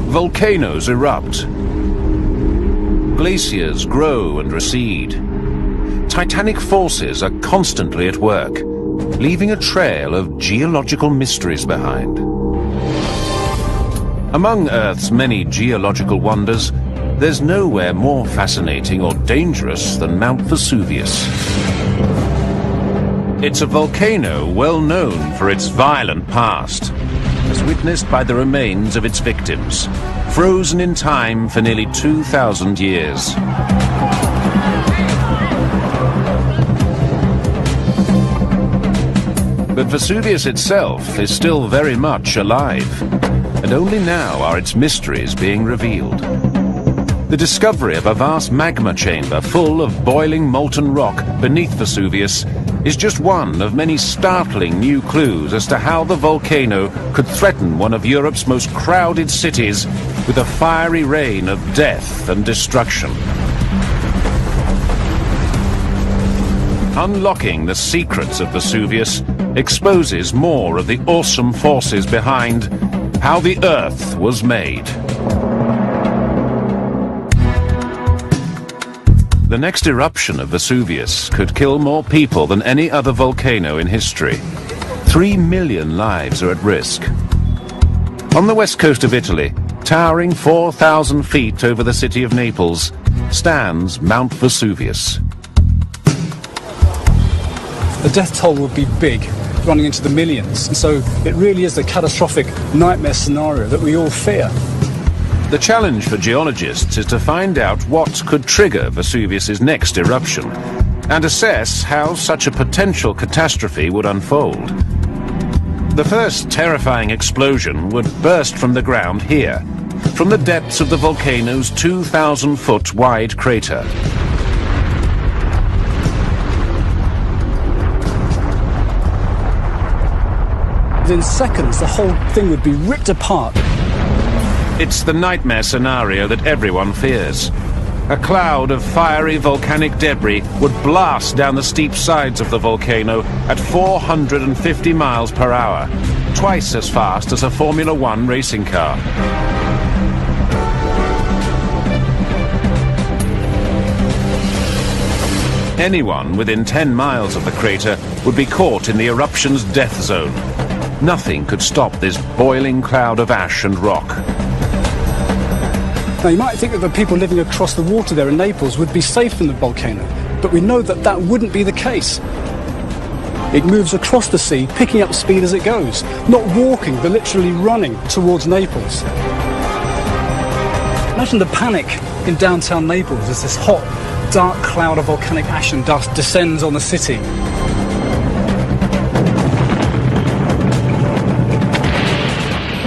Volcanoes erupt. Glaciers grow and recede. Titanic forces are constantly at work, leaving a trail of geological mysteries behind. Among Earth's many geological wonders, there's nowhere more fascinating or dangerous than Mount Vesuvius. It's a volcano well known for its violent past, as witnessed by the remains of its victims, frozen in time for nearly 2,000 years. But Vesuvius itself is still very much alive, and only now are its mysteries being revealed. The discovery of a vast magma chamber full of boiling molten rock beneath Vesuvius is just one of many startling new clues as to how the volcano could threaten one of Europe's most crowded cities with a fiery rain of death and destruction. Unlocking the secrets of Vesuvius exposes more of the awesome forces behind how the Earth was made. The next eruption of Vesuvius could kill more people than any other volcano in history. 3 million lives are at risk. On the west coast of Italy, towering 4,000 feet over the city of Naples, stands Mount Vesuvius. The death toll would be big, running into the millions, and so it really is the catastrophic nightmare scenario that we all fear. The challenge for geologists is to find out what could trigger Vesuvius's next eruption and assess how such a potential catastrophe would unfold. The first terrifying explosion would burst from the ground here, from the depths of the volcano's 2,000-foot wide crater. Within seconds, the whole thing would be ripped apart. It's the nightmare scenario that everyone fears. A cloud of fiery volcanic debris would blast down the steep sides of the volcano at 450 miles per hour, twice as fast as a Formula One racing car. Anyone within 10 miles of the crater would be caught in the eruption's death zone. Nothing could stop this boiling cloud of ash and rock. Now, you might think that the people living across the water there in Naples would be safe from the volcano, but we know that that wouldn't be the case. It moves across the sea, picking up speed as it goes, not walking, but literally running towards Naples. Imagine the panic in downtown Naples as this hot, dark cloud of volcanic ash and dust descends on the city.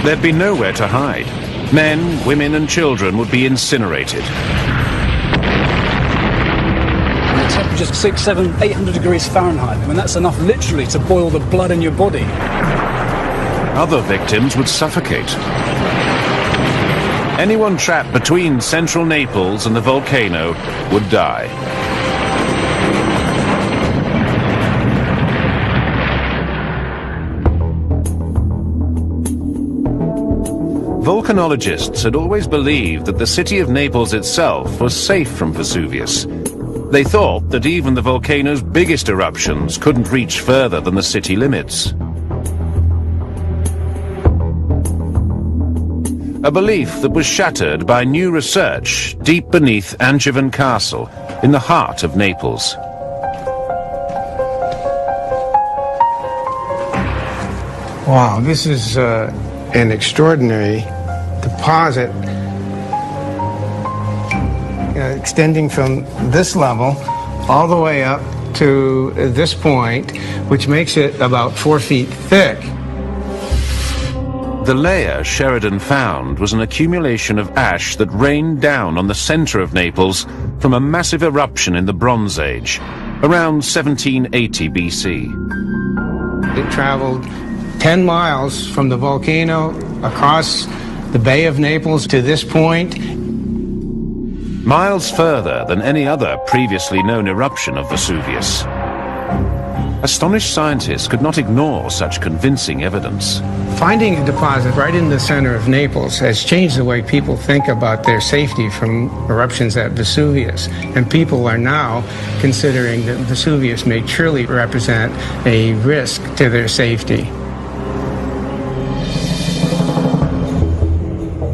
There'd be nowhere to hide. Men, women and children would be incinerated. The temperature's 600, 700, 800 degrees Fahrenheit. I mean, that's enough literally to boil the blood in your body. Other victims would suffocate. Anyone trapped between central Naples and the volcano would die. Volcanologists had always believed that the city of Naples itself was safe from Vesuvius. They thought that even the volcano's biggest eruptions couldn't reach further than the city limits. A belief that was shattered by new research deep beneath Angevin Castle in the heart of Naples. Wow, this is an extraordinary deposit extending from this level all the way up to this point, which makes it about 4 feet thick. The layer Sheridan found was an accumulation of ash that rained down on the center of Naples from a massive eruption in the Bronze Age, around 1780 BC. It traveled 10 miles from the volcano across the Bay of Naples to this point. Miles further than any other previously known eruption of Vesuvius. Astonished scientists could not ignore such convincing evidence. Finding a deposit right in the center of Naples has changed the way people think about their safety from eruptions at Vesuvius. And people are now considering that Vesuvius may truly represent a risk to their safety.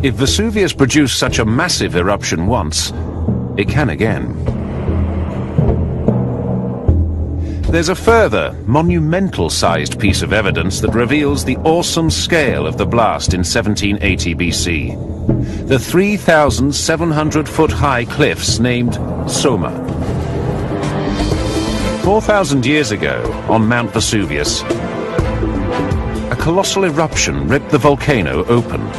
If Vesuvius produced such a massive eruption once, it can again. There's a further, monumental-sized piece of evidence that reveals the awesome scale of the blast in 1780 BC. The 3,700-foot-high cliffs named Soma. 4,000 years ago, on Mount Vesuvius, a colossal eruption ripped the volcano open.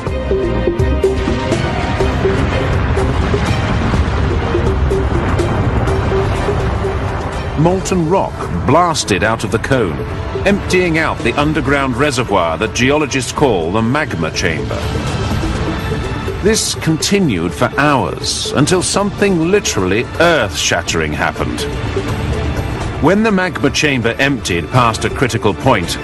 Molten rock blasted out of the cone, emptying out the underground reservoir that geologists call the magma chamber. This continued for hours until something literally earth-shattering happened. When the magma chamber emptied past a critical point,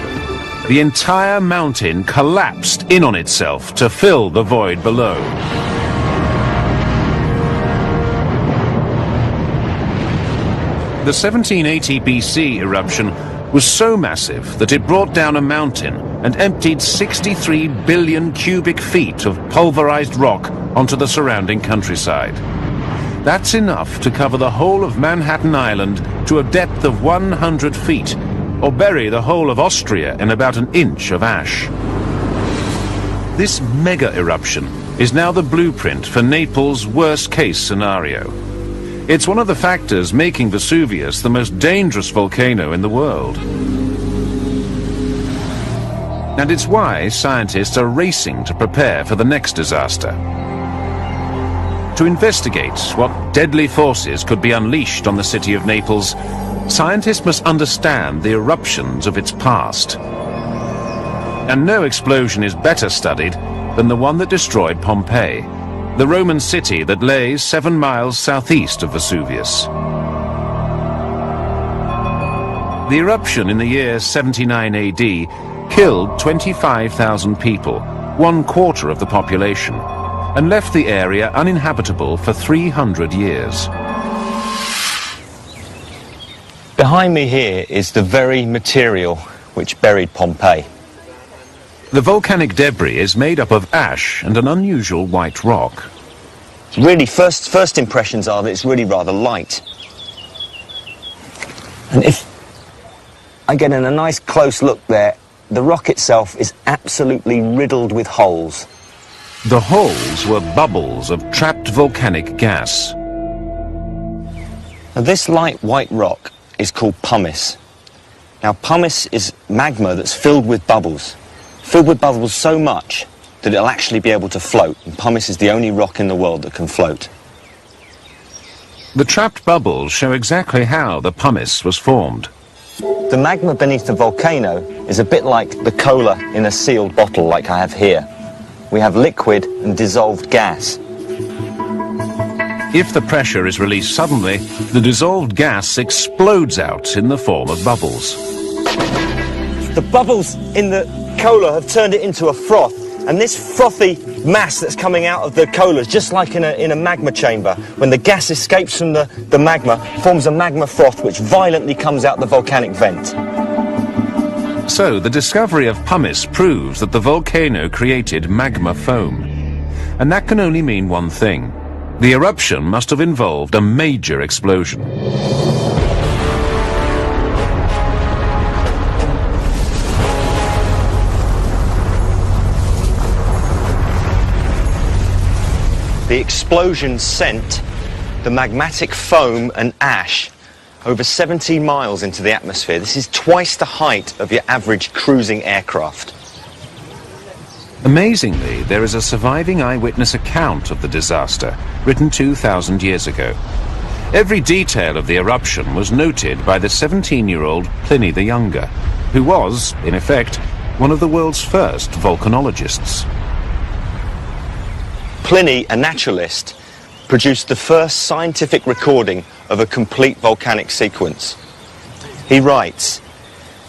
the entire mountain collapsed in on itself to fill the void below. The 1780 BC eruption was so massive that it brought down a mountain and emptied 63 billion cubic feet of pulverized rock onto the surrounding countryside. That's enough to cover the whole of Manhattan Island to a depth of 100 feet, or bury the whole of Austria in about an inch of ash. This mega eruption is now the blueprint for Naples' worst-case scenario. It's one of the factors making Vesuvius the most dangerous volcano in the world. And it's why scientists are racing to prepare for the next disaster. To investigate what deadly forces could be unleashed on the city of Naples, scientists must understand the eruptions of its past. And no explosion is better studied than the one that destroyed Pompeii, the Roman city that lay 7 miles southeast of Vesuvius. The eruption in the year 79 AD killed 25,000 people, 1/4 of the population, and left the area uninhabitable for 300 years. Behind me here is the very material which buried Pompeii. The volcanic debris is made up of ash and an unusual white rock. Really, first impressions are that it's really rather light. And if I get in a nice close look there, the rock itself is absolutely riddled with holes. The holes were bubbles of trapped volcanic gas. Now, this light white rock is called pumice. Now, pumice is magma that's filled with bubbles so much that it'll actually be able to float, and pumice is the only rock in the world that can float. The trapped bubbles show exactly how the pumice was formed. The magma beneath the volcano is a bit like the cola in a sealed bottle like I have here. We have liquid and dissolved gas. If the pressure is released suddenly, the dissolved gas explodes out in the form of bubbles. The bubbles in the cola have turned it into a froth, and this frothy mass that's coming out of the cola is just like in a magma chamber. When the gas escapes from the magma, forms a magma froth which violently comes out the volcanic vent. So the discovery of pumice proves that the volcano created magma foam. And that can only mean one thing. The eruption must have involved a major explosion. The explosion sent the magmatic foam and ash over 17 miles into the atmosphere. This is twice the height of your average cruising aircraft. Amazingly, there is a surviving eyewitness account of the disaster, written 2,000 years ago. Every detail of the eruption was noted by the 17-year-old Pliny the Younger, who was, in effect, one of the world's first volcanologists. Pliny, a naturalist, produced the first scientific recording of a complete volcanic sequence. He writes,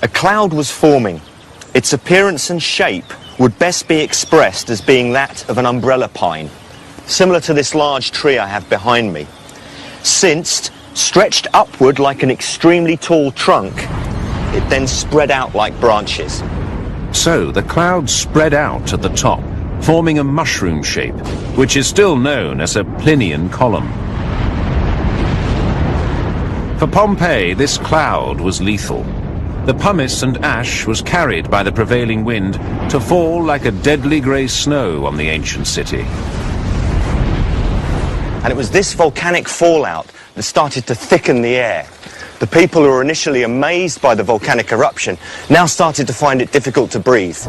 A cloud was forming. Its appearance and shape would best be expressed as being that of an umbrella pine, similar to this large tree I have behind me. Since, stretched upward like an extremely tall trunk, it then spread out like branches. So the cloud spread out at the top, forming a mushroom shape, which is still known as a Plinian column. For Pompeii, this cloud was lethal. The pumice and ash was carried by the prevailing wind to fall like a deadly grey snow on the ancient city. And it was this volcanic fallout that started to thicken the air. The people who were initially amazed by the volcanic eruption now started to find it difficult to breathe.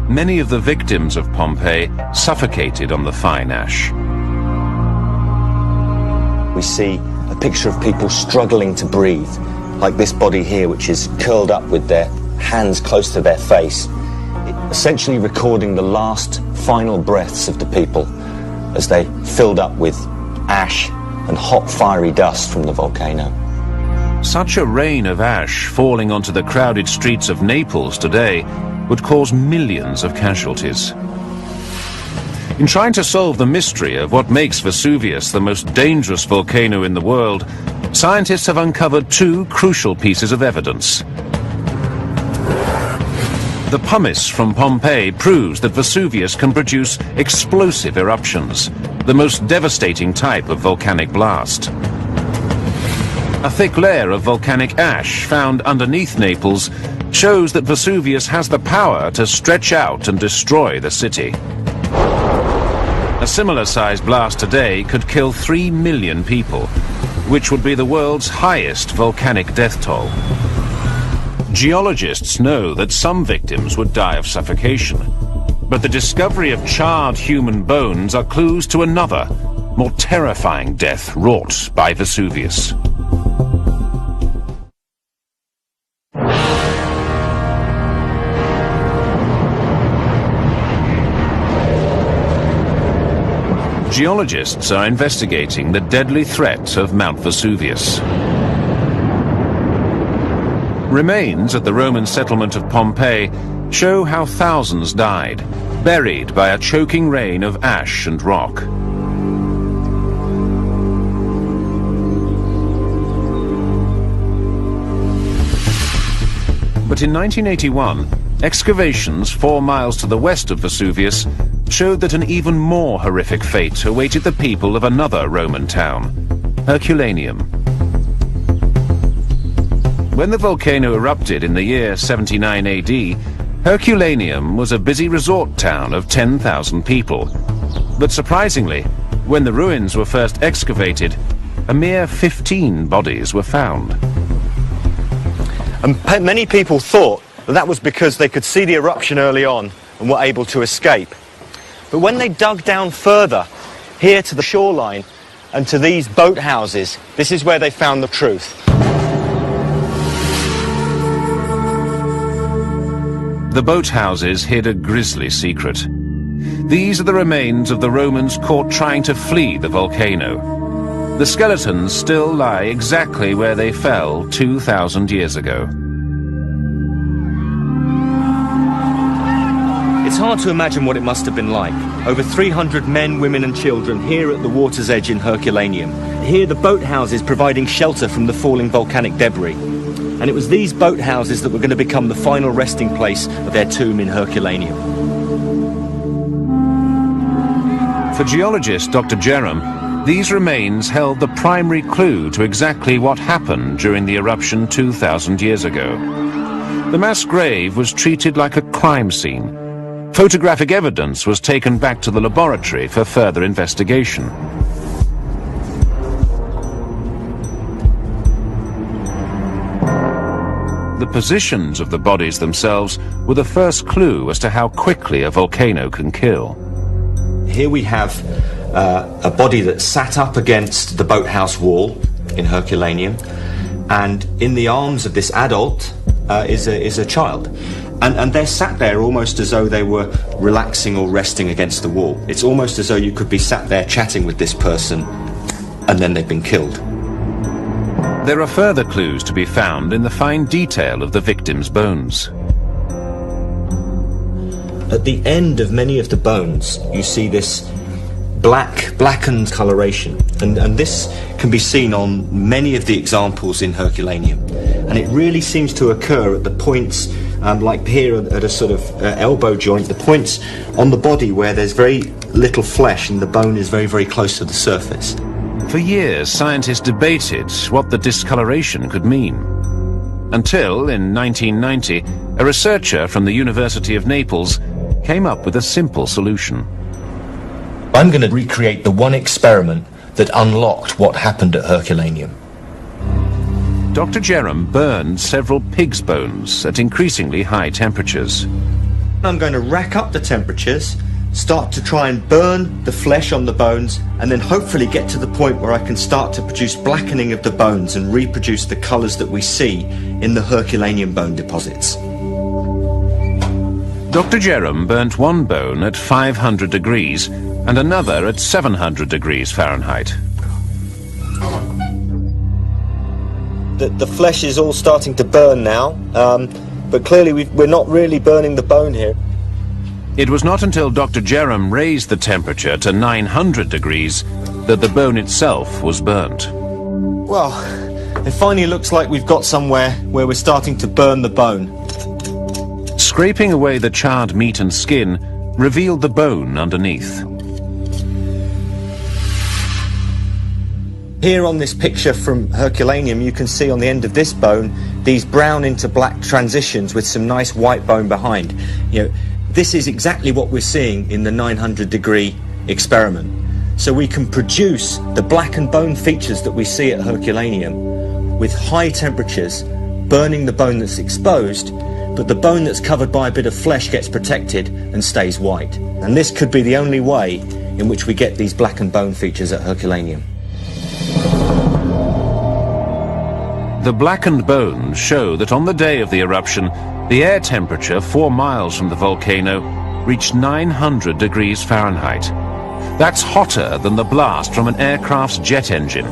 Many of the victims of Pompeii suffocated on the fine ash. We see a picture of people struggling to breathe, like this body here, which is curled up with their hands close to their face, essentially recording the last final breaths of the people as they filled up with ash and hot fiery dust from the volcano. Such a rain of ash falling onto the crowded streets of Naples today would cause millions of casualties. In trying to solve the mystery of what makes Vesuvius the most dangerous volcano in the world, scientists have uncovered two crucial pieces of evidence. The pumice from Pompeii proves that Vesuvius can produce explosive eruptions, the most devastating type of volcanic blast. A thick layer of volcanic ash found underneath Naples shows that Vesuvius has the power to stretch out and destroy the city. A similar-sized blast today could kill 3 million people, which would be the world's highest volcanic death toll. Geologists know that some victims would die of suffocation, but the discovery of charred human bones are clues to another, more terrifying death wrought by Vesuvius. Geologists are investigating the deadly threat of Mount Vesuvius. Remains at the Roman settlement of Pompeii show how thousands died, buried by a choking rain of ash and rock. But in 1981, excavations 4 miles to the west of Vesuvius showed that an even more horrific fate awaited the people of another Roman town, Herculaneum. When the volcano erupted in the year 79 AD, Herculaneum was a busy resort town of 10,000 people. But surprisingly, when the ruins were first excavated, a mere 15 bodies were found. And many people thought that was because they could see the eruption early on and were able to escape. But when they dug down further, here to the shoreline and to these boathouses, this is where they found the truth. The boathouses hid a grisly secret. These are the remains of the Romans caught trying to flee the volcano. The skeletons still lie exactly where they fell 2,000 years ago. It's hard to imagine what it must have been like. Over 300 men, women and children here at the water's edge in Herculaneum. Here the boathouses providing shelter from the falling volcanic debris. And it was these boathouses that were going to become the final resting place of their tomb in Herculaneum. For geologist Dr. Jerram, these remains held the primary clue to exactly what happened during the eruption 2,000 years ago. The mass grave was treated like a crime scene. Photographic evidence was taken back to the laboratory for further investigation. The positions of the bodies themselves were the first clue as to how quickly a volcano can kill. Here we have a body that sat up against the boathouse wall in Herculaneum, and in the arms of this adult is a child. And they're sat there almost as though they were relaxing or resting against the wall. It's almost as though you could be sat there chatting with this person and then they've been killed. There are further clues to be found in the fine detail of the victim's bones. At the end of many of the bones, you see this blackened coloration, and this can be seen on many of the examples in Herculaneum. And it really seems to occur at the points, like here at a sort of elbow joint, the points on the body where there's very little flesh and the bone is very, very close to the surface. For years, scientists debated what the discoloration could mean. Until, in 1990, a researcher from the University of Naples came up with a simple solution. I'm going to recreate the one experiment that unlocked what happened at Herculaneum. Dr. Jerram burned several pig's bones at increasingly high temperatures. I'm going to rack up the temperatures, start to try and burn the flesh on the bones, and then hopefully get to the point where I can start to produce blackening of the bones and reproduce the colours that we see in the Herculaneum bone deposits. Dr. Jerram burnt one bone at 500 degrees and another at 700 degrees Fahrenheit. The flesh is all starting to burn now, but clearly we're not really burning the bone here. It was not until Dr. Jerram raised the temperature to 900 degrees that the bone itself was burnt. Well, it finally looks like we've got somewhere where we're starting to burn the bone. Scraping away the charred meat and skin revealed the bone underneath. Here on this picture from Herculaneum, you can see on the end of this bone these brown into black transitions with some nice white bone behind. You know, this is exactly what we're seeing in the 900-degree experiment. So we can produce the blackened bone features that we see at Herculaneum with high temperatures, burning the bone that's exposed, but the bone that's covered by a bit of flesh gets protected and stays white. And this could be the only way in which we get these blackened bone features at Herculaneum. The blackened bones show that on the day of the eruption, the air temperature 4 miles from the volcano reached 900 degrees Fahrenheit. That's hotter than the blast from an aircraft's jet engine.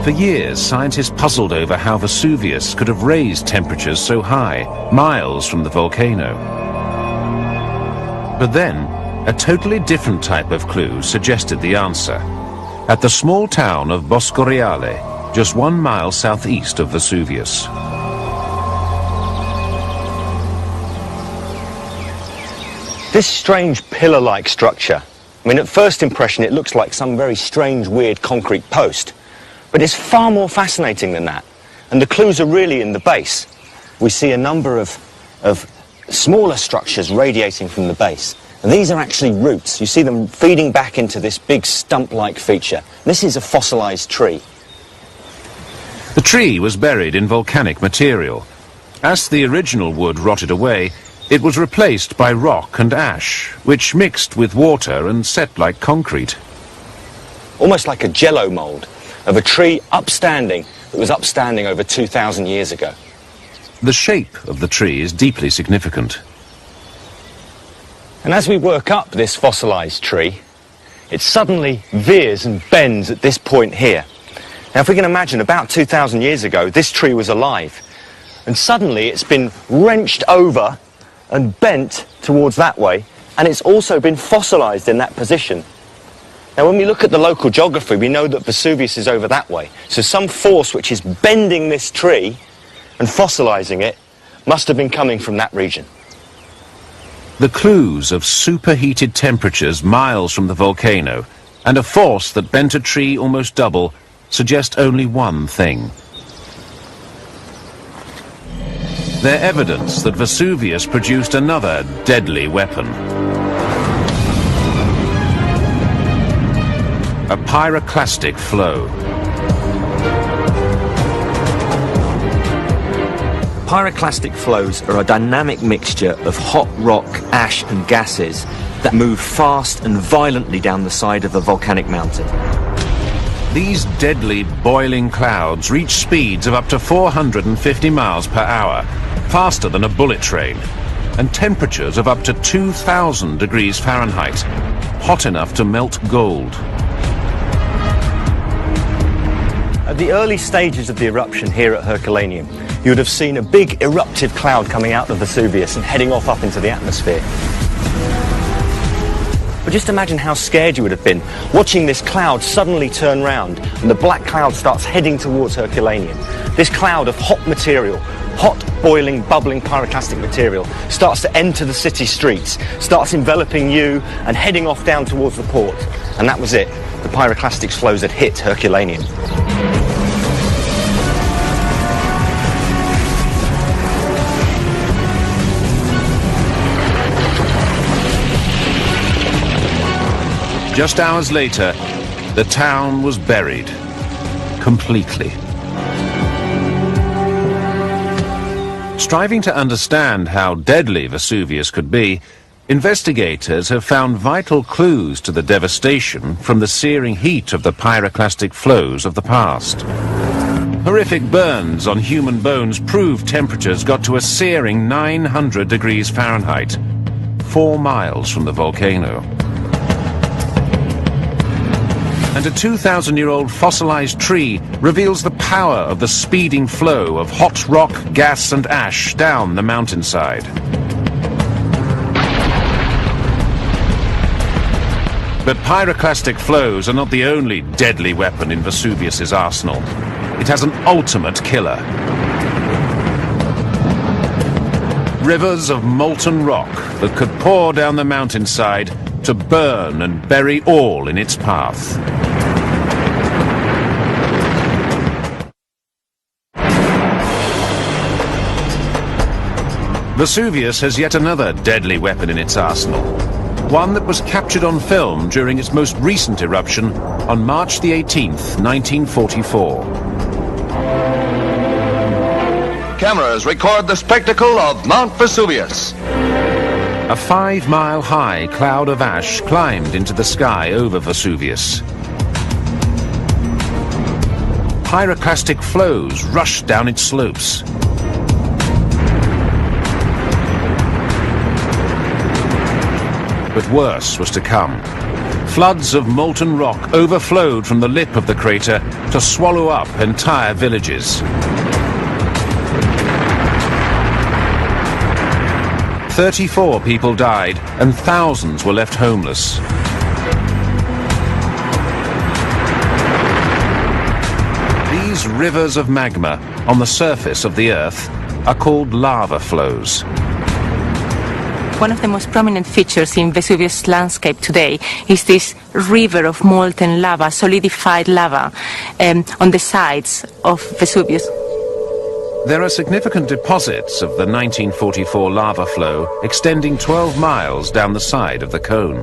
For years, scientists puzzled over how Vesuvius could have raised temperatures so high, miles from the volcano. But then, a totally different type of clue suggested the answer. At the small town of Boscoreale, just 1 mile southeast of Vesuvius. This strange pillar-like structure, I mean, at first impression it looks like some very strange, weird concrete post. But it's far more fascinating than that. And the clues are really in the base. We see a number of smaller structures radiating from the base. And these are actually roots. You see them feeding back into this big stump-like feature. This is a fossilized tree. The tree was buried in volcanic material. As the original wood rotted away, it was replaced by rock and ash, which mixed with water and set like concrete. Almost like a jello mold of a tree upstanding that was upstanding over 2,000 years ago. The shape of the tree is deeply significant. And as we work up this fossilized tree, it suddenly veers and bends at this point here. Now, if we can imagine, about 2,000 years ago, this tree was alive. And suddenly it's been wrenched over and bent towards that way, and it's also been fossilized in that position. Now, when we look at the local geography, we know that Vesuvius is over that way. So some force which is bending this tree and fossilizing it must have been coming from that region. The clues of superheated temperatures miles from the volcano and a force that bent a tree almost double suggest only one thing. They're evidence that Vesuvius produced another deadly weapon. A pyroclastic flow. Pyroclastic flows are a dynamic mixture of hot rock, ash and gases that move fast and violently down the side of a volcanic mountain. These deadly boiling clouds reach speeds of up to 450 miles per hour, faster than a bullet train, and temperatures of up to 2,000 degrees Fahrenheit. hot enough to melt gold. At the early stages of the eruption here at Herculaneum, you would have seen a big eruptive cloud coming out of Vesuvius and heading off up into the atmosphere. But just imagine how scared you would have been watching this cloud suddenly turn round and the black cloud starts heading towards Herculaneum. This cloud of hot material, hot, boiling, bubbling pyroclastic material starts to enter the city streets, starts enveloping you and heading off down towards the port. And that was it. The pyroclastic flows had hit Herculaneum. Just hours later, the town was buried completely. Striving to understand how deadly Vesuvius could be, investigators have found vital clues to the devastation from the searing heat of the pyroclastic flows of the past. Horrific burns on human bones prove temperatures got to a searing 900 degrees Fahrenheit, 4 miles from the volcano. And a 2,000-year-old fossilized tree reveals the power of the speeding flow of hot rock, gas and ash down the mountainside. But pyroclastic flows are not the only deadly weapon in Vesuvius's arsenal. It has an ultimate killer. Rivers of molten rock that could pour down the mountainside to burn and bury all in its path. Vesuvius has yet another deadly weapon in its arsenal, one that was captured on film during its most recent eruption on March the 18th, 1944. Cameras record the spectacle of Mount Vesuvius. A 5-mile-high cloud of ash climbed into the sky over Vesuvius. Pyroclastic flows rushed down its slopes. But worse was to come. Floods of molten rock overflowed from the lip of the crater to swallow up entire villages. 34 people died and thousands were left homeless. These rivers of magma on the surface of the Earth are called lava flows. One of the most prominent features in Vesuvius' landscape today is this river of molten lava, solidified lava, on the sides of Vesuvius. There are significant deposits of the 1944 lava flow extending 12 miles down the side of the cone.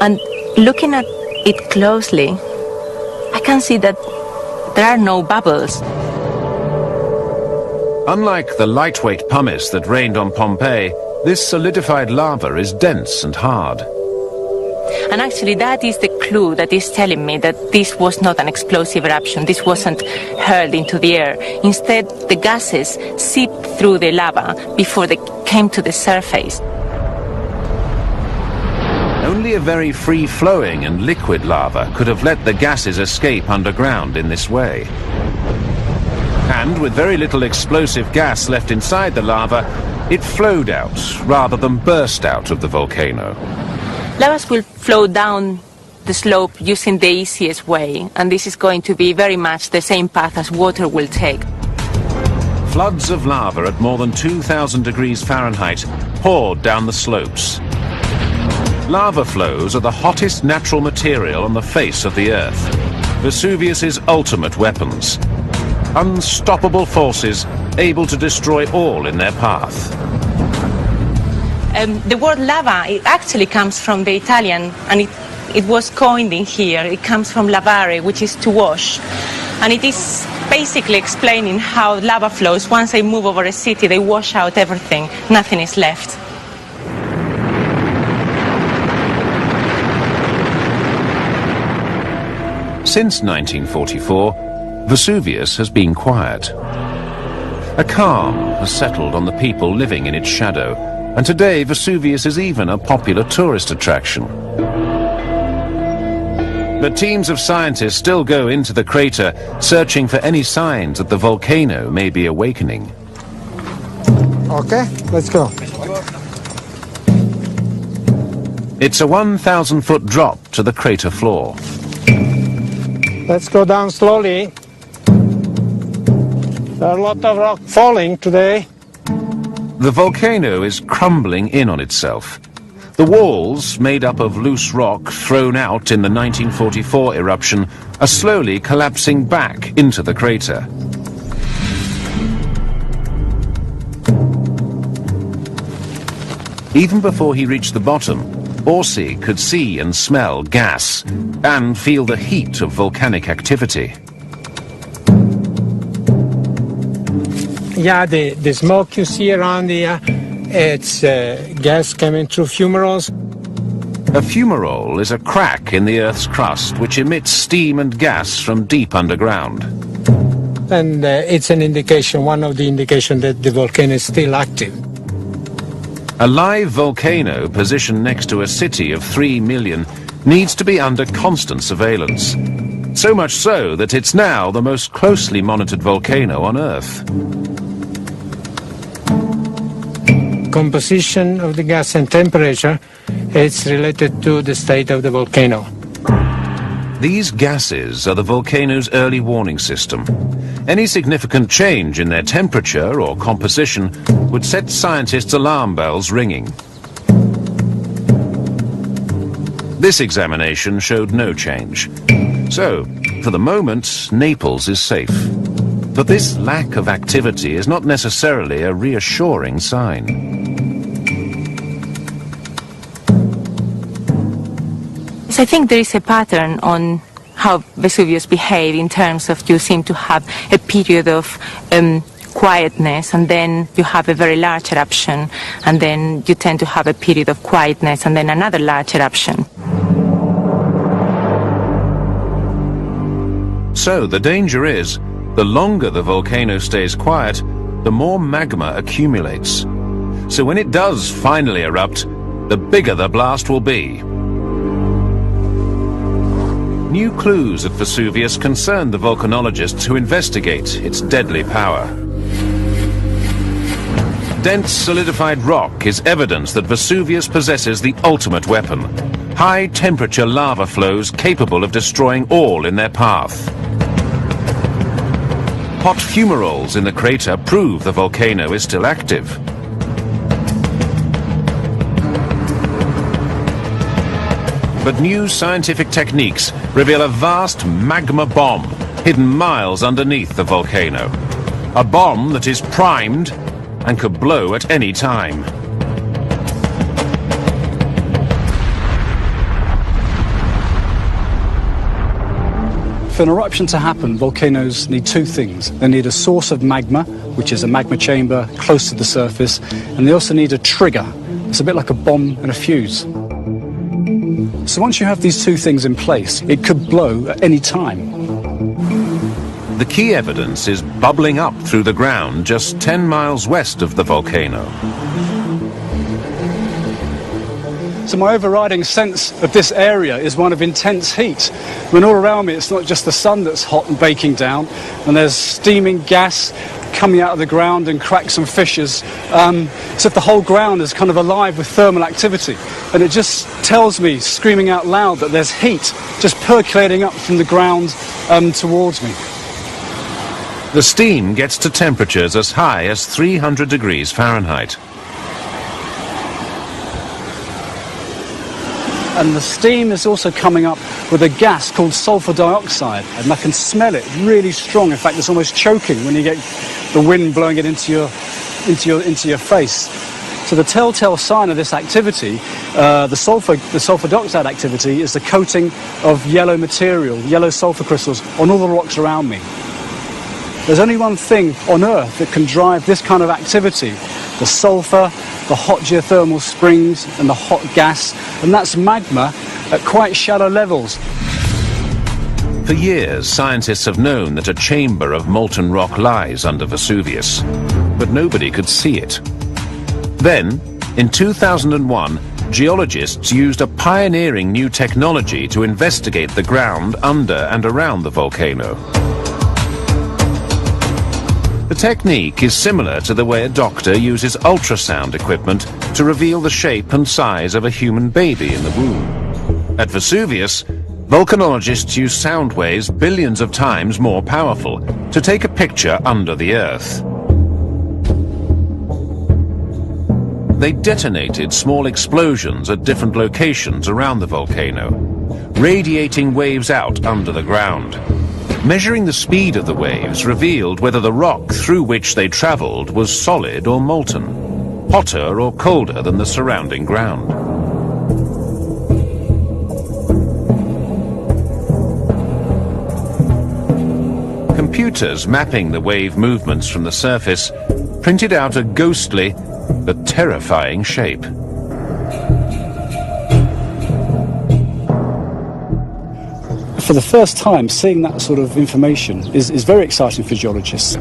And looking at it closely, I can see that there are no bubbles. Unlike the lightweight pumice that rained on Pompeii, this solidified lava is dense and hard. And actually that is the clue that is telling me that this was not an explosive eruption. This wasn't hurled into the air. Instead, the gases seeped through the lava before they came to the surface. Only a very free-flowing and liquid lava could have let the gases escape underground in this way. And with very little explosive gas left inside the lava, it flowed out rather than burst out of the volcano. Lavas will flow down the slope using the easiest way, and this is going to be very much the same path as water will take. Floods of lava at more than 2,000 degrees Fahrenheit poured down the slopes. Lava flows are the hottest natural material on the face of the Earth, Vesuvius's ultimate weapons. Unstoppable forces able to destroy all in their path. The word lava, it actually comes from the Italian, and it was coined in here. It comes from lavare, which is to wash. And it is basically explaining how lava flows, once they move over a city, they wash out everything. Nothing is left. Since 1944, Vesuvius has been quiet. A calm has settled on the people living in its shadow, and today Vesuvius is even a popular tourist attraction. But teams of scientists still go into the crater, searching for any signs that the volcano may be awakening. Okay, let's go. It's a 1,000-foot drop to the crater floor. Let's go down slowly. There are a lot of rock falling today. The volcano is crumbling in on itself. The walls, made up of loose rock thrown out in the 1944 eruption, are slowly collapsing back into the crater. Even before he reached the bottom, Orsi could see and smell gas and feel the heat of volcanic activity. Yeah, the smoke you see around here, it's gas coming through fumaroles. A fumarole is a crack in the Earth's crust which emits steam and gas from deep underground. And it's an indication, one of the indications that the volcano is still active. A live volcano positioned next to a city of 3 million needs to be under constant surveillance. So much so that it's now the most closely monitored volcano on Earth. Composition of the gas and temperature, it's related to the state of the volcano. These gases are the volcano's early warning system. Any significant change in their temperature or composition would set scientists' alarm bells ringing. This examination showed no change. So, for the moment, Naples is safe. But this lack of activity is not necessarily a reassuring sign. So I think there is a pattern on how Vesuvius behaved in terms of you seem to have a period of quietness, and then you have a very large eruption, and then you tend to have a period of quietness, and then another large eruption. So the danger is, the longer the volcano stays quiet, the more magma accumulates. So when it does finally erupt, the bigger the blast will be. New clues at Vesuvius concern the volcanologists who investigate its deadly power. Dense solidified rock is evidence that Vesuvius possesses the ultimate weapon: high-temperature lava flows capable of destroying all in their path. Hot fumaroles in the crater prove the volcano is still active. But new scientific techniques reveal a vast magma bomb hidden miles underneath the volcano. A bomb that is primed and could blow at any time. For an eruption to happen, volcanoes need two things. They need a source of magma, which is a magma chamber close to the surface, and they also need a trigger. It's a bit like a bomb and a fuse. So once you have these two things in place, it could blow at any time. The key evidence is bubbling up through the ground just 10 miles west of the volcano. So my overriding sense of this area is one of intense heat. When all around me it's not just the sun that's hot and baking down, and there's steaming gas coming out of the ground and cracks and fissures. So if the whole ground is kind of alive with thermal activity, and it just tells me, screaming out loud, that there's heat just percolating up from the ground towards me. The steam gets to temperatures as high as 300 degrees Fahrenheit. And the steam is also coming up with a gas called sulfur dioxide, and I can smell it really strong. In fact, it's almost choking when you get the wind blowing it into your face. So the telltale sign of this activity, the sulfur dioxide activity, is the coating of yellow material, yellow sulfur crystals on all the rocks around me. There's only one thing on Earth that can drive this kind of activity: the sulfur, the hot geothermal springs, and the hot gas, and that's magma at quite shallow levels. For years, scientists have known that a chamber of molten rock lies under Vesuvius, but nobody could see it. Then, in 2001, geologists used a pioneering new technology to investigate the ground under and around the volcano. The technique is similar to the way a doctor uses ultrasound equipment to reveal the shape and size of a human baby in the womb. At Vesuvius, volcanologists use sound waves billions of times more powerful to take a picture under the Earth. They detonated small explosions at different locations around the volcano, radiating waves out under the ground. Measuring the speed of the waves revealed whether the rock through which they traveled was solid or molten, hotter or colder than the surrounding ground. Computers mapping the wave movements from the surface printed out a ghostly but terrifying shape. For the first time, seeing that sort of information is very exciting for geologists.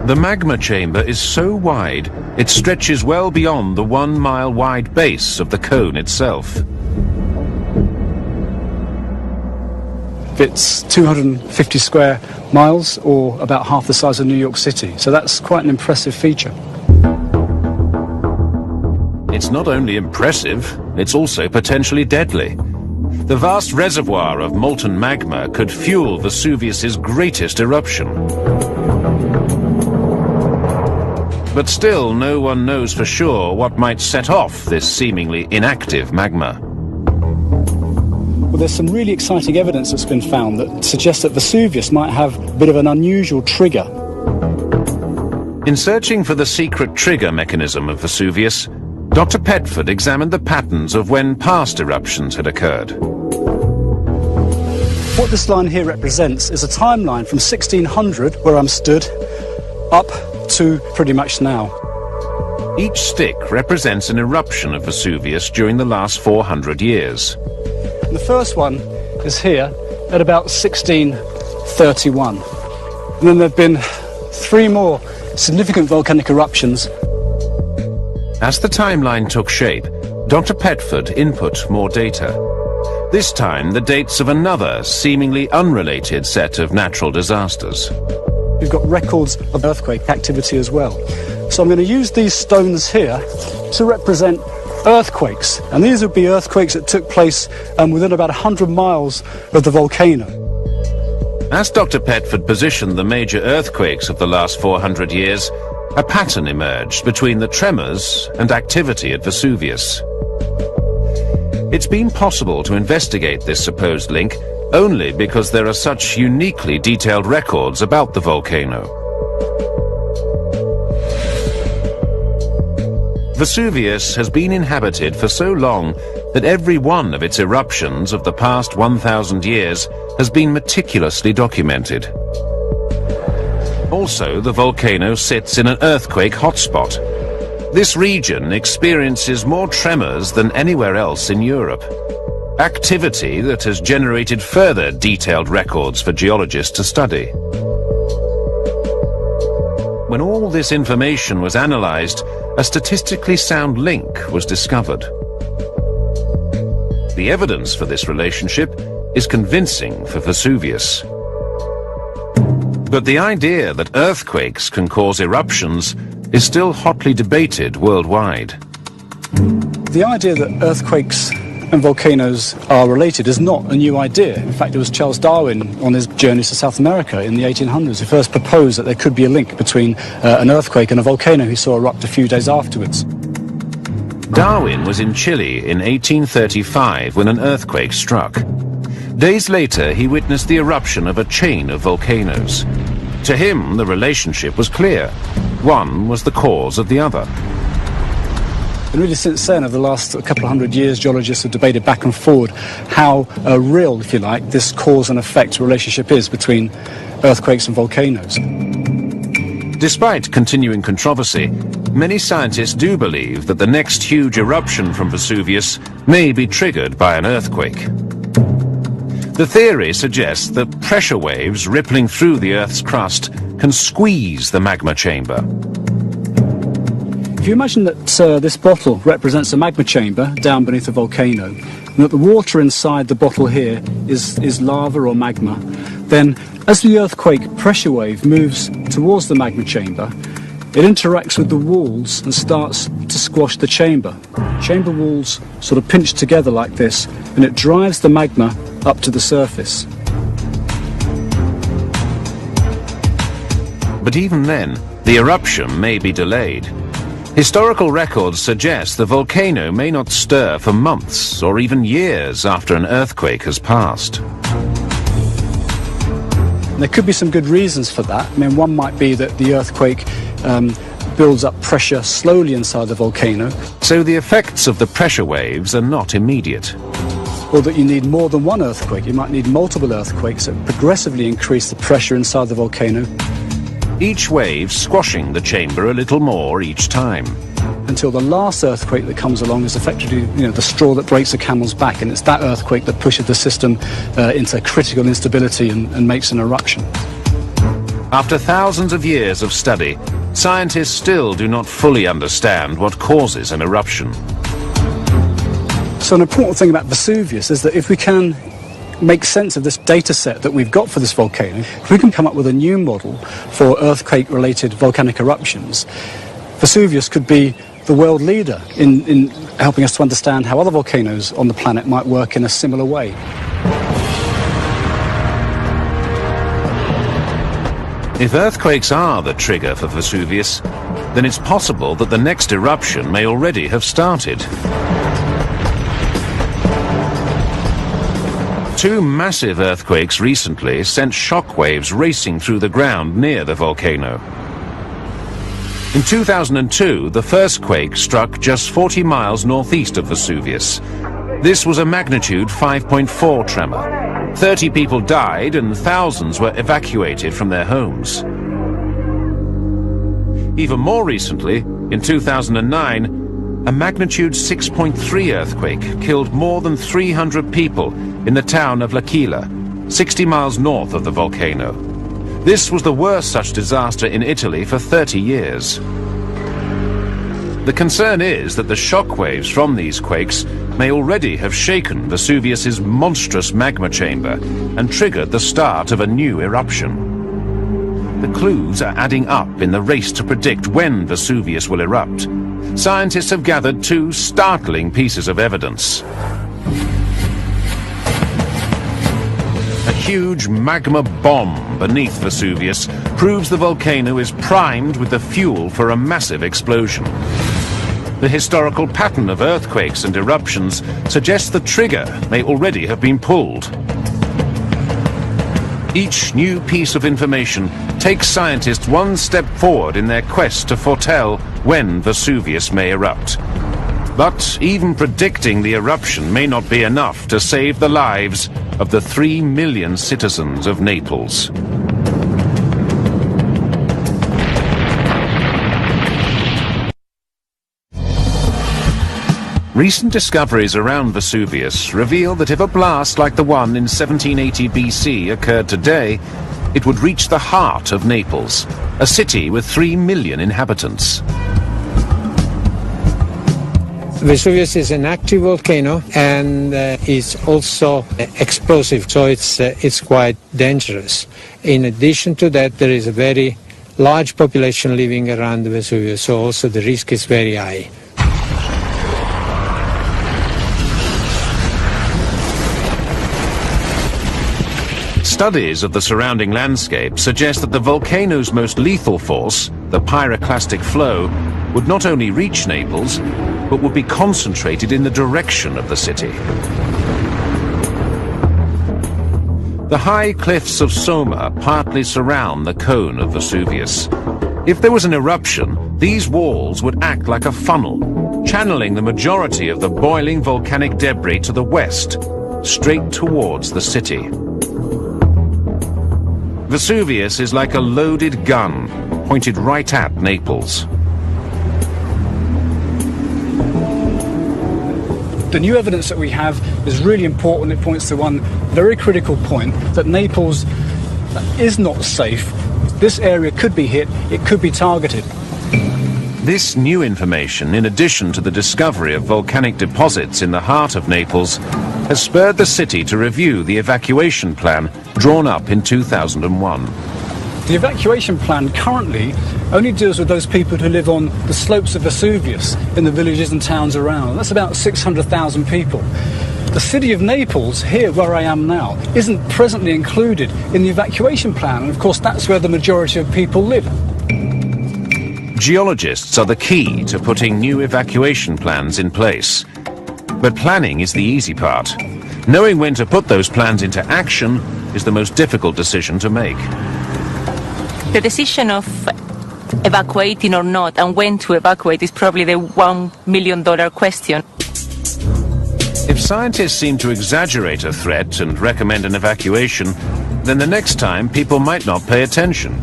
The magma chamber is so wide, it stretches well beyond the 1 mile wide base of the cone itself. It's 250 square miles, or about half the size of New York City, so that's quite an impressive feature. It's not only impressive, it's also potentially deadly. The vast reservoir of molten magma could fuel Vesuvius's greatest eruption. But still, no one knows for sure what might set off this seemingly inactive magma. Well, there's some really exciting evidence that's been found that suggests that Vesuvius might have a bit of an unusual trigger. In searching for the secret trigger mechanism of Vesuvius, Dr. Petford examined the patterns of when past eruptions had occurred. What this line here represents is a timeline from 1600, where I'm stood, up to pretty much now. Each stick represents an eruption of Vesuvius during the last 400 years. The first one is here at about 1631. And then there have been 3 more significant volcanic eruptions. As the timeline took shape, Dr. Petford input more data. This time, the dates of another, seemingly unrelated set of natural disasters. We've got records of earthquake activity as well. So I'm going to use these stones here to represent earthquakes. And these would be earthquakes that took place within about 100 miles of the volcano. As Dr. Petford positioned the major earthquakes of the last 400 years, a pattern emerged between the tremors and activity at Vesuvius. It's been possible to investigate this supposed link only because there are such uniquely detailed records about the volcano. Vesuvius has been inhabited for so long that every one of its eruptions of the past 1,000 years has been meticulously documented. Also, the volcano sits in an earthquake hotspot. This region experiences more tremors than anywhere else in Europe. Activity that has generated further detailed records for geologists to study. When all this information was analyzed, a statistically sound link was discovered. The evidence for this relationship is convincing for Vesuvius. But the idea that earthquakes can cause eruptions is still hotly debated worldwide. The idea that earthquakes and volcanoes are related is not a new idea. In fact, it was Charles Darwin on his journeys to South America in the 1800s who first proposed that there could be a link between an earthquake and a volcano he saw erupt a few days afterwards. Darwin was in Chile in 1835 when an earthquake struck. Days later, he witnessed the eruption of a chain of volcanoes. To him, the relationship was clear. One was the cause of the other. And really since then, over the last couple of hundred years, geologists have debated back and forward how real, if you like, this cause and effect relationship is between earthquakes and volcanoes. Despite continuing controversy, many scientists do believe that the next huge eruption from Vesuvius may be triggered by an earthquake. The theory suggests that pressure waves rippling through the Earth's crust can squeeze the magma chamber. If you imagine that this bottle represents a magma chamber down beneath a volcano, and that the water inside the bottle here is lava or magma, then as the earthquake pressure wave moves towards the magma chamber, it interacts with the walls and starts to squash the chamber. Chamber walls sort of pinch together like this, and it drives the magma up to the surface. But even then, the eruption may be delayed. Historical records suggest the volcano may not stir for months or even years after an earthquake has passed. There could be some good reasons for that. I mean, one might be that the earthquake builds up pressure slowly inside the volcano. So the effects of the pressure waves are not immediate. Or that you need more than one earthquake. You might need multiple earthquakes that progressively increase the pressure inside the volcano. Each wave squashing the chamber a little more each time. Until the last earthquake that comes along is effectively, the straw that breaks the camel's back, and it's that earthquake that pushes the system into critical instability and makes an eruption. After thousands of years of study, scientists still do not fully understand what causes an eruption. So an important thing about Vesuvius is that if we can make sense of this data set that we've got for this volcano, if we can come up with a new model for earthquake-related volcanic eruptions, Vesuvius could be the world leader in helping us to understand how other volcanoes on the planet might work in a similar way. If earthquakes are the trigger for Vesuvius, then it's possible that the next eruption may already have started. Two massive earthquakes recently sent shockwaves racing through the ground near the volcano. In 2002, the first quake struck just 40 miles northeast of Vesuvius. This was a magnitude 5.4 tremor. 30 people died and thousands were evacuated from their homes. Even more recently, in 2009, a magnitude 6.3 earthquake killed more than 300 people in the town of L'Aquila, 60 miles north of the volcano. This was the worst such disaster in Italy for 30 years. The concern is that the shockwaves from these quakes may already have shaken Vesuvius's monstrous magma chamber and triggered the start of a new eruption. The clues are adding up in the race to predict when Vesuvius will erupt. Scientists have gathered two startling pieces of evidence. A huge magma bomb beneath Vesuvius proves the volcano is primed with the fuel for a massive explosion. The historical pattern of earthquakes and eruptions suggests the trigger may already have been pulled. Each new piece of information takes scientists one step forward in their quest to foretell when Vesuvius may erupt. But even predicting the eruption may not be enough to save the lives of the 3 million citizens of Naples. Recent discoveries around Vesuvius reveal that if a blast like the one in 1780 BC occurred today, it would reach the heart of Naples, a city with 3 million inhabitants. Vesuvius is an active volcano and is also explosive, so it's quite dangerous. In addition to that, there is a very large population living around Vesuvius, so also the risk is very high. Studies of the surrounding landscape suggest that the volcano's most lethal force, the pyroclastic flow, would not only reach Naples, but would be concentrated in the direction of the city. The high cliffs of Soma partly surround the cone of Vesuvius. If there was an eruption, these walls would act like a funnel, channeling the majority of the boiling volcanic debris to the west, straight towards the city. Vesuvius is like a loaded gun, pointed right at Naples. The new evidence that we have is really important. It points to one very critical point that Naples is not safe. This area could be hit, it could be targeted. This new information, in addition to the discovery of volcanic deposits in the heart of Naples, has spurred the city to review the evacuation plan drawn up in 2001. The evacuation plan currently only deals with those people who live on the slopes of Vesuvius in the villages and towns around. That's about 600,000 people. The city of Naples, here where I am now, isn't presently included in the evacuation plan, and of course that's where the majority of people live. Geologists are the key to putting new evacuation plans in place. But planning is the easy part. Knowing when to put those plans into action is the most difficult decision to make. The decision of evacuating or not and when to evacuate is probably the $1 million question. If scientists seem to exaggerate a threat and recommend an evacuation, then the next time people might not pay attention.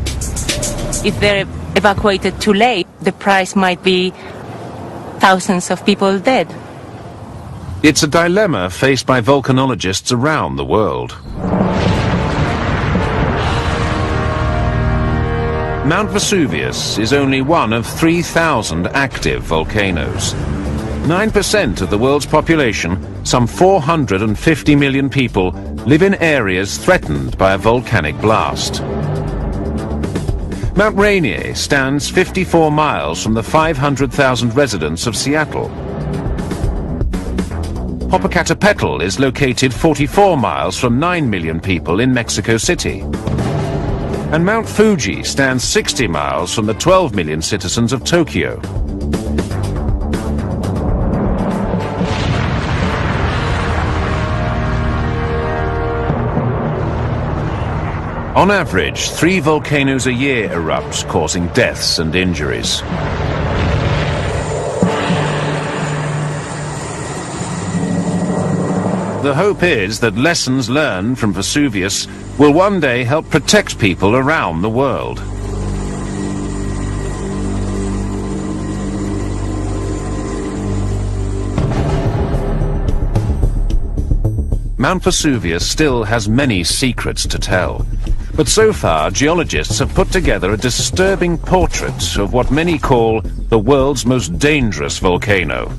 If they're evacuated too late, the price might be thousands of people dead. It's a dilemma faced by volcanologists around the world. Mount Vesuvius is only one of 3,000 active volcanoes. 9% of the world's population, some 450 million people, live in areas threatened by a volcanic blast. Mount Rainier stands 54 miles from the 500,000 residents of Seattle. Popocatépetl is located 44 miles from 9 million people in Mexico City. And Mount Fuji stands 60 miles from the 12 million citizens of Tokyo. On average, 3 volcanoes a year erupt, causing deaths and injuries. The hope is that lessons learned from Vesuvius will one day help protect people around the world. Mount Vesuvius still has many secrets to tell. But so far, geologists have put together a disturbing portrait of what many call the world's most dangerous volcano.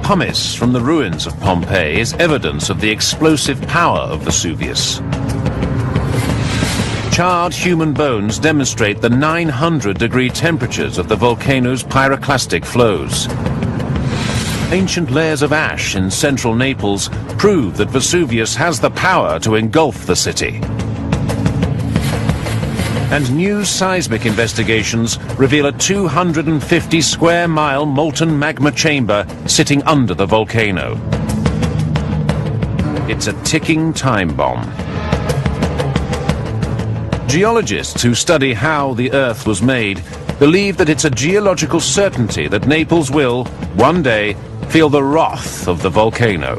Pumice from the ruins of Pompeii is evidence of the explosive power of Vesuvius. Charred human bones demonstrate the 900-degree temperatures of the volcano's pyroclastic flows. Ancient layers of ash in central Naples prove that Vesuvius has the power to engulf the city. And new seismic investigations reveal a 250-square-mile molten magma chamber sitting under the volcano. It's a ticking time bomb. Geologists who study how the Earth was made believe that it's a geological certainty that Naples will, one day, feel the wrath of the volcano.